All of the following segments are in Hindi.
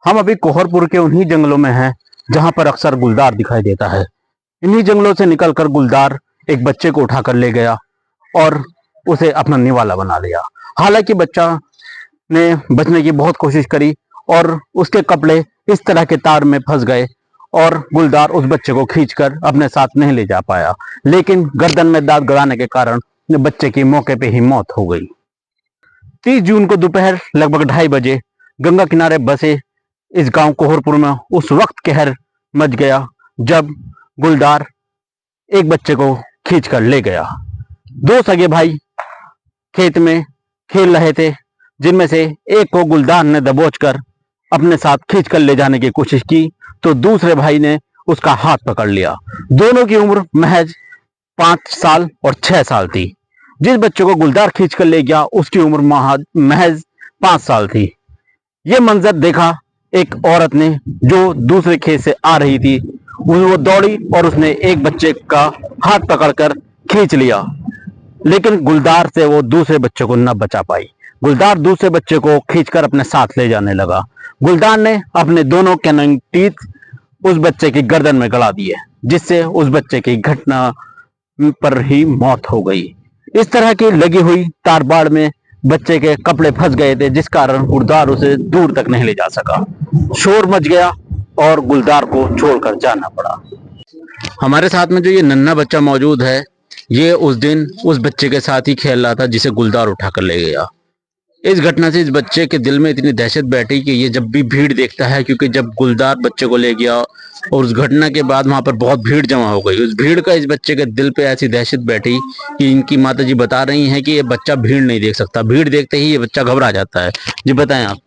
हम अभी कोहरपुर के उन्हीं जंगलों में हैं जहां पर अक्सर गुलदार दिखाई देता है। इन्हीं जंगलों से निकलकर गुलदार एक बच्चे को उठाकर ले गया और उसे अपना निवाला बना लिया। हालांकि बच्चा ने बचने की बहुत कोशिश करी और उसके कपड़े इस तरह के तार में फंस गए और गुलदार उस बच्चे को खींचकर अपने साथ नहीं ले जा पाया, लेकिन गर्दन में दांत गड़ाने के कारण बच्चे की मौके पे ही मौत हो गई। 30 जून को दोपहर लगभग 2:30 बजे गंगा किनारे बसे इस गांव कोहरपुर में उस वक्त कहर मच गया जब गुलदार एक बच्चे को खींचकर ले गया। दो सगे भाई खेत में खेल रहे थे, जिनमें से एक को गुलदार ने दबोचकर अपने साथ खींचकर ले जाने की कोशिश की तो दूसरे भाई ने उसका हाथ पकड़ लिया। दोनों की उम्र महज 5 साल और 6 साल थी। जिस बच्चे को गुलदार खींचकर ले गया उसकी उम्र महज 5 साल थी। यह मंजर देखा एक औरत ने जो दूसरे खेत से आ रही थी। वो दौड़ी और उसने एक बच्चे का हाथ पकड़कर खींच लिया, लेकिन गुलदार से वो दूसरे बच्चे को न बचा पाई। गुलदार दूसरे बच्चे को खींचकर अपने साथ ले जाने लगा। गुलदार ने अपने दोनों कैनोइंग टीथ उस बच्चे की गर्दन में गड़ा दिए, जिससे उस बच्चे की घटना पर ही मौत हो गई। इस तरह की लगी हुई तारबाड़ में बच्चे के कपड़े फंस गए थे, जिस कारण गुलदार उसे दूर तक नहीं ले जा सका। शोर मच गया और गुलदार को छोड़कर जाना पड़ा। हमारे साथ में जो ये नन्हा बच्चा मौजूद है, ये उस दिन उस बच्चे के साथ ही खेल रहा था जिसे गुलदार उठाकर ले गया। इस घटना से इस बच्चे के दिल में इतनी दहशत बैठी कि ये जब भी भीड़ देखता है, क्योंकि जब गुलदार बच्चे को ले गया और उस घटना के बाद वहां पर बहुत भीड़ जमा हो गई, उस भीड़ का इस बच्चे के दिल पे ऐसी दहशत बैठी कि इनकी माताजी बता रही हैं कि ये बच्चा भीड़ नहीं देख सकता, भीड़ देखते ही ये बच्चा घबरा जाता है। जी बताएं आप।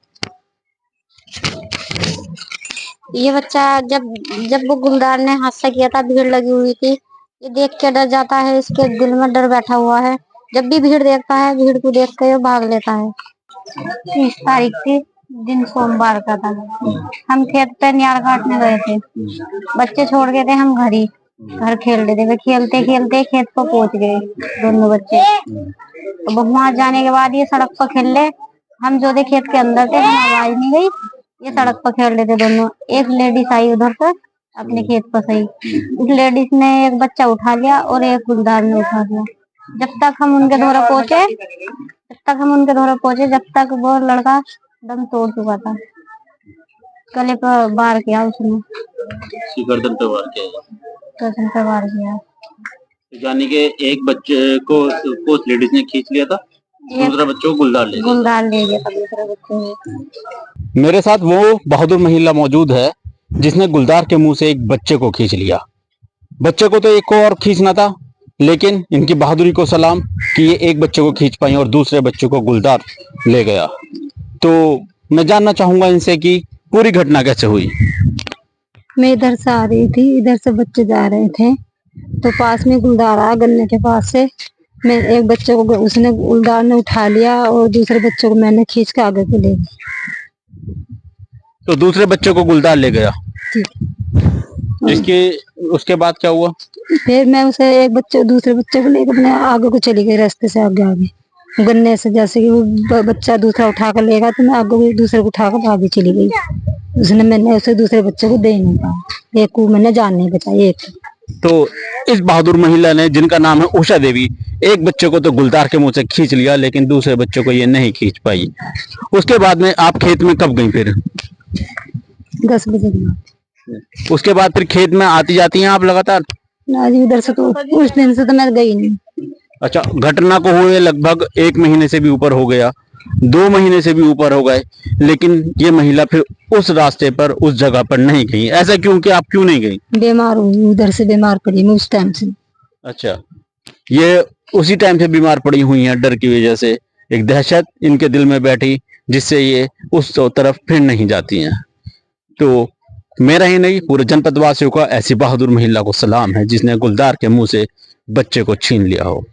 ये बच्चा जब वो गुलदार ने हादसा किया था, भीड़ लगी हुई थी, ये देख के डर जाता है। इसके दिल में डर बैठा हुआ है। जब भी भीड़ देखता है, भीड़ को देख के वो भाग लेता है। 30 तारीख थी, दिन सोमवार का था। हम खेत पे न्यार काटने गए थे, बच्चे छोड़ गए थे। हम घर खेल रहे थे। खेलते खेलते खेत पर पहुंच गए दोनों बच्चे। तो वहां जाने के बाद ये सड़क पर खेल रहे। हम जो थे खेत के अंदर थे, हम आवाज नहीं गई। ये सड़क पर खेल रहे थे दोनों। एक लेडीज आई उधर से अपने खेत पर सही। उस लेडीज ने एक बच्चा उठा लिया और एक गुलदार ने उठा लिया। जब तक हम उनके द्वारा पहुंचे, जब तक वो लड़का दम तोड़ चुका था। गले पर वार किया उसने, गर्दन पे वार किया। यानी कि एक बच्चे को उस लेडीज ने खींच लिया था, दूसरा बच्चे को गुलदार ले गया था दूसरे बच्चे ने। मेरे साथ वो बहादुर महिला मौजूद है जिसने गुलदार के मुंह से एक बच्चे को खींच लिया। बच्चे को तो एक को और खींचना था, लेकिन इनकी बहादुरी को सलाम कि ये एक बच्चे को खींच पाई और दूसरे बच्चे को गुलदार ले गया। तो मैं जानना चाहूंगा इनसे कि पूरी घटना कैसे हुई। मैं इधर से आ रही थी, इधर से बच्चे जा रहे थे, तो पास में गुलदार आया गन्ने के पास से। मैं एक बच्चे को उसने गुलदार ने उठा लिया और दूसरे बच्चे को मैंने खींच के आगे को ले गई। तो दूसरे बच्चे को गुलदार ले गया। उसके बाद क्या हुआ? फिर मैं उसे दूसरे बच्चे को लेकर अपने आगे को चली गई, रास्ते से आगे गन्ने से। जैसे कि वो बच्चा दूसरा उठा कर लेगा तो मैं आगे दूसरे को उठा कर आगे चली गई। मैंने उसे दूसरे बच्चे को दे नहीं पाया, एक को मैंने जान नहीं बचाई। तो इस बहादुर महिला ने, जिनका नाम है उषा देवी, एक बच्चे को तो गुलदार के मुंह से खींच लिया, लेकिन दूसरे बच्चे को ये नहीं खींच पाई। उसके बाद में आप खेत में कब गई? फिर 10 बजे। उसके बाद फिर खेत में आती जाती हैं आप लगातार? ना जी, उधर से तो उस दिन से तो मैं गई नहीं। अच्छा, घटना को हुए लगभग 1 महीने से भी ऊपर हो गया, 2 महीने से भी ऊपर हो गए, लेकिन ये महिला फिर उस रास्ते पर, उस जगह पर नहीं गई। ऐसा क्यों कि आप क्यों नहीं गई? बीमार हुई, उधर से बीमार पड़ी मैं उस टाइम से। अच्छा, ये उसी टाइम से बीमार पड़ी हुई हैं, डर की वजह से एक दहशत इनके दिल में बैठी, जिससे ये उस तरफ फिर नहीं जाती हैं। तो मेरा ही नहीं, पूरे जनपद वासियों का ऐसी बहादुर महिला को सलाम है जिसने गुलदार के मुंह से बच्चे को छीन लिया हो।